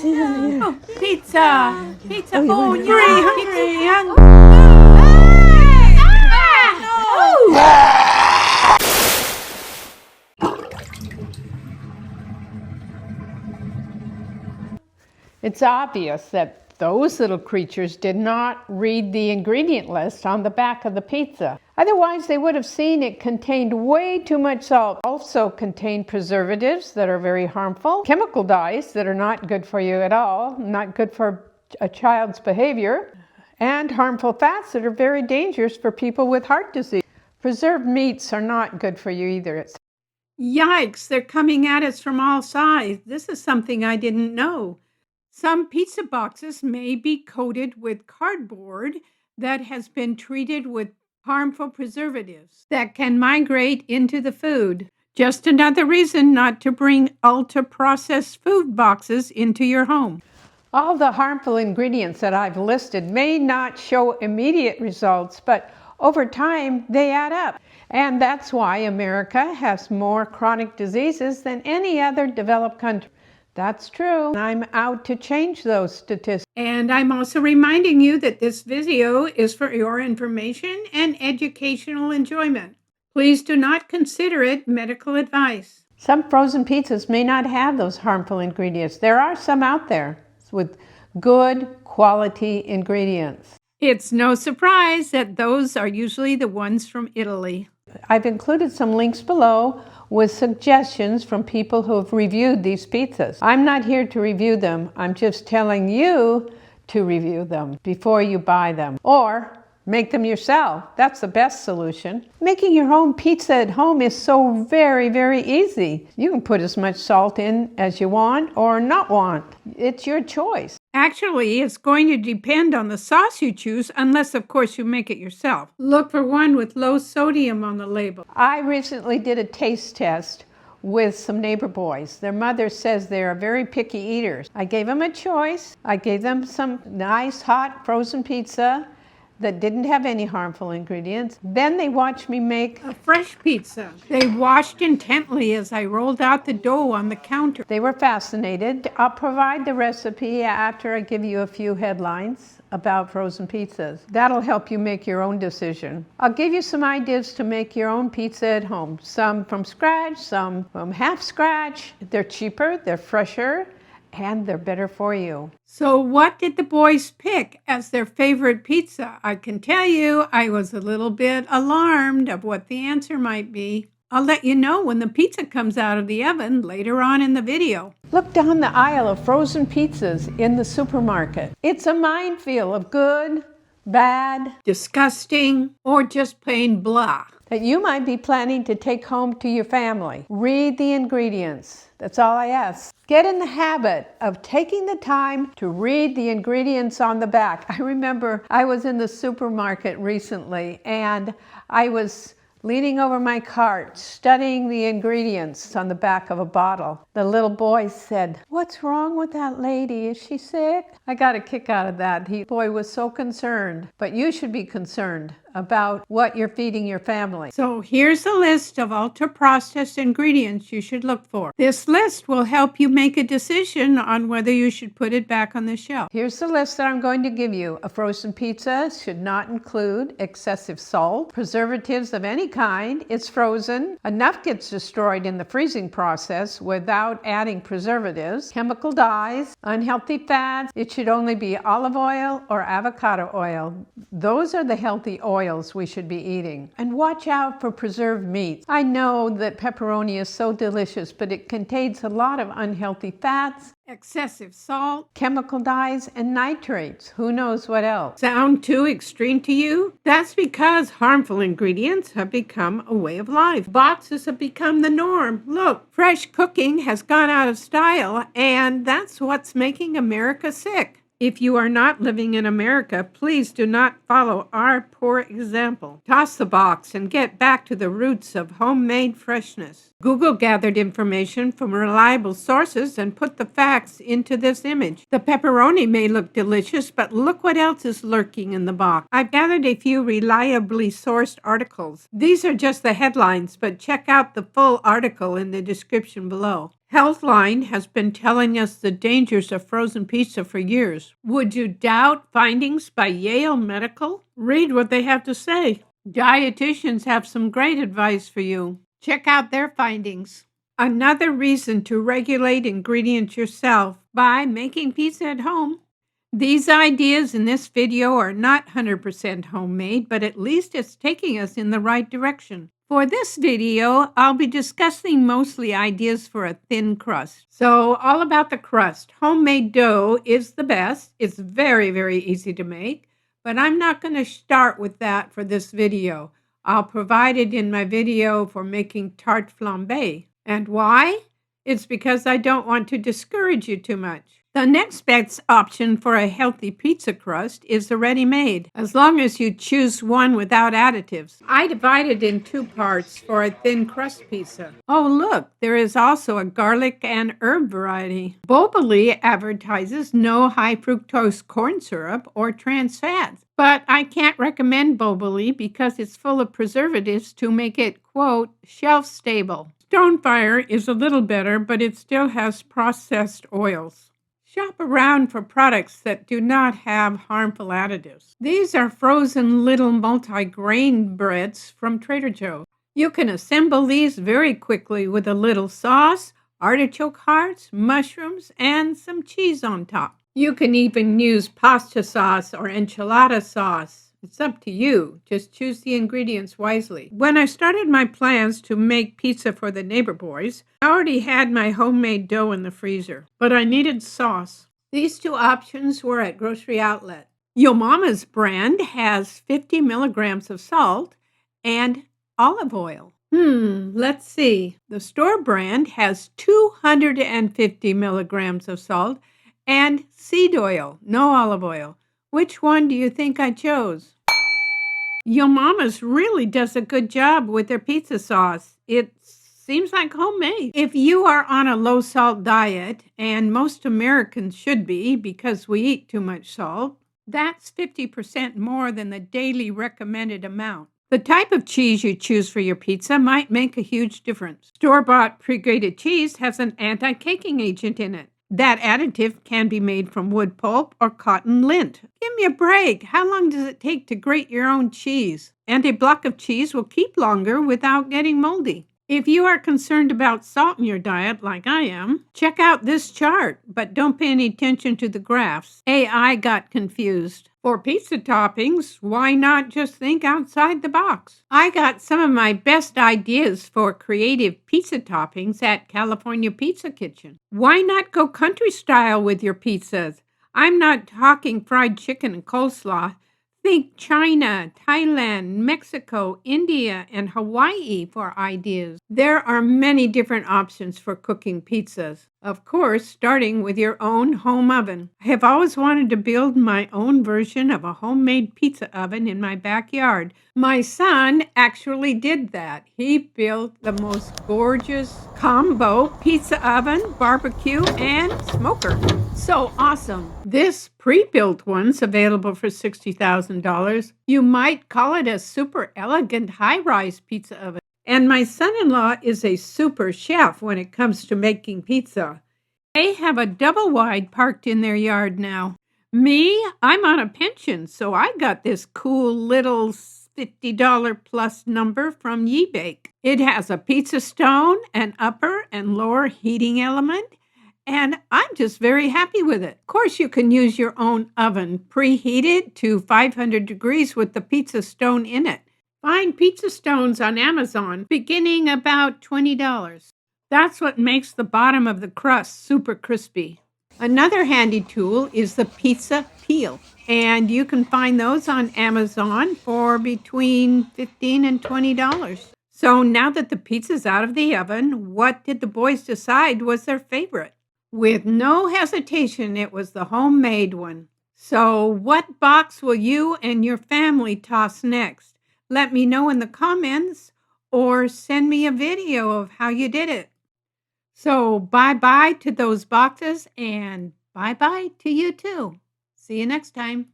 Oh, pizza! Pizza! Oh, you're you're hungry! It's obvious that those little creatures did not read the ingredient list on the back of the pizza. Otherwise, they would have seen it contained way too much salt. Also contained preservatives that are very harmful, chemical dyes that are not good for you at all, not good for a child's behavior, and harmful fats that are very dangerous for people with heart disease. Preserved meats are not good for you either. Yikes, they're coming at us from all sides. This is something I didn't know. Some pizza boxes may be coated with cardboard that has been treated with harmful preservatives that can migrate into the food. Just another reason not to bring ultra-processed food boxes into your home. All the harmful ingredients that I've listed may not show immediate results, but over time they add up. And that's why America has more chronic diseases than any other developed country. That's true. I'm out to change those statistics. And I'm also reminding you that this video is for your information and educational enjoyment. Please do not consider it medical advice. Some frozen pizzas may not have those harmful ingredients. There are some out there with good quality ingredients. It's no surprise that those are usually the ones from Italy. I've included some links below with suggestions from people who have reviewed these pizzas. I'm not here to review them. I'm just telling you to review them before you buy them. Or make them yourself. That's the best solution. Making your own pizza at home is so very, very easy. You can put as much salt in as you want or not want. It's your choice. Actually, it's going to depend on the sauce you choose, unless, of course, you make it yourself. Look for one with low sodium on the label. I recently did a taste test with some neighbor boys. Their mother says they are very picky eaters. I gave them a choice. I gave them some nice hot frozen pizza that didn't have any harmful ingredients. Then they watched me make a fresh pizza. They watched intently as I rolled out the dough on the counter. They were fascinated. I'll provide the recipe after I give you a few headlines about frozen pizzas. That'll help you make your own decision. I'll give you some ideas to make your own pizza at home. Some from scratch, some from half scratch. They're cheaper, they're fresher, and they're better for you. So what did the boys pick as their favorite pizza? I can tell you I was a little bit alarmed of what the answer might be. I'll let you know when the pizza comes out of the oven later on in the video. Look down the aisle of frozen pizzas in the supermarket. It's a minefield of good, bad, disgusting, or just plain blah that you might be planning to take home to your family. Read the ingredients. That's all I ask. Get in the habit of taking the time to read the ingredients on the back. I remember I was in the supermarket recently and I was leaning over my cart, studying the ingredients on the back of a bottle. The little boy said, "What's wrong with that lady? Is she sick?" I got a kick out of that. The boy was so concerned. But you should be concerned about what you're feeding your family. So here's a list of ultra-processed ingredients you should look for. This list will help you make a decision on whether you should put it back on the shelf. Here's the list that I'm going to give you. A frozen pizza should not include excessive salt, preservatives of any kind. It's frozen. Enough gets destroyed in the freezing process without adding preservatives, chemical dyes, unhealthy fats. It should only be olive oil or avocado oil. Those are the healthy oils we should be eating. And watch out for preserved meats. I know that pepperoni is so delicious, but it contains a lot of unhealthy fats, excessive salt, chemical dyes, and nitrates. Who knows what else? Sound too extreme to you? That's because harmful ingredients have become a way of life. Boxes have become the norm. Look, fresh cooking has gone out of style, and that's what's making America sick. If you are not living in America, please do not follow our poor example. Toss the box and get back to the roots of homemade freshness. Google gathered information from reliable sources and put the facts into this image. The pepperoni may look delicious, but look what else is lurking in the box. I've gathered a few reliably sourced articles. These are just the headlines, but check out the full article in the description below. Healthline has been telling us the dangers of frozen pizza for years. Would you doubt findings by Yale Medical? Read what they have to say. Dietitians have some great advice for you. Check out their findings. Another reason to regulate ingredients yourself by making pizza at home. These ideas in this video are not 100% homemade, but at least it's taking us in the right direction. For this video, I'll be discussing mostly ideas for a thin crust. So all about the crust. Homemade dough is the best. It's very, very easy to make, but I'm not going to start with that for this video. I'll provide it in my video for making tarte flambée. And why? It's because I don't want to discourage you too much. The next best option for a healthy pizza crust is the ready-made, as long as you choose one without additives. I divide it in two parts for a thin crust pizza. Oh, look, there is also a garlic and herb variety. Boboli advertises no high fructose corn syrup or trans fats, but I can't recommend Boboli because it's full of preservatives to make it, quote, shelf stable. Stonefire is a little better, but it still has processed oils. Shop around for products that do not have harmful additives. These are frozen little multi-grain breads from Trader Joe's. You can assemble these very quickly with a little sauce, artichoke hearts, mushrooms, and some cheese on top. You can even use pasta sauce or enchilada sauce. It's up to you. Just choose the ingredients wisely. When I started my plans to make pizza for the neighbor boys, I already had my homemade dough in the freezer, but I needed sauce. These two options were at grocery outlet. Yo Mama's brand has 50 milligrams of salt and olive oil. Let's see. The store brand has 250 milligrams of salt and seed oil, no olive oil. Which one do you think I chose? Yo Mama's really does a good job with their pizza sauce. It seems like homemade. If you are on a low-salt diet, and most Americans should be because we eat too much salt, that's 50% more than the daily recommended amount. The type of cheese you choose for your pizza might make a huge difference. Store-bought pre-grated cheese has an anti-caking agent in it. That additive can be made from wood pulp or cotton lint. Give me a break. How long does it take to grate your own cheese? And a block of cheese will keep longer without getting moldy. If you are concerned about salt in your diet, like I am, check out this chart, but don't pay any attention to the graphs. AI got confused. For pizza toppings, why not just think outside the box? I got some of my best ideas for creative pizza toppings at California Pizza Kitchen. Why not go country style with your pizzas? I'm not talking fried chicken and coleslaw. Think China, Thailand, Mexico, India, and Hawaii for ideas. There are many different options for cooking pizzas. Of course, starting with your own home oven. I have always wanted to build my own version of a homemade pizza oven in my backyard. My son actually did that. He built the most gorgeous combo pizza oven, barbecue, and smoker. So awesome. This pre-built one's available for $60,000. You might call it a super elegant high-rise pizza oven. And my son-in-law is a super chef when it comes to making pizza. They have a double wide parked in their yard now. Me, I'm on a pension, so I got this cool little $50 plus number from Ye-Bake. It has a pizza stone, an upper and lower heating element, and I'm just very happy with it. Of course, you can use your own oven, preheated to 500 degrees with the pizza stone in it. Find pizza stones on Amazon, beginning about $20. That's what makes the bottom of the crust super crispy. Another handy tool is the pizza peel, and you can find those on Amazon for between $15 and $20. So now that the pizza's out of the oven, what did the boys decide was their favorite? With no hesitation, it was the homemade one. So what box will you and your family toss next? Let me know in the comments or send me a video of how you did it. So bye-bye to those boxes and bye-bye to you too. See you next time.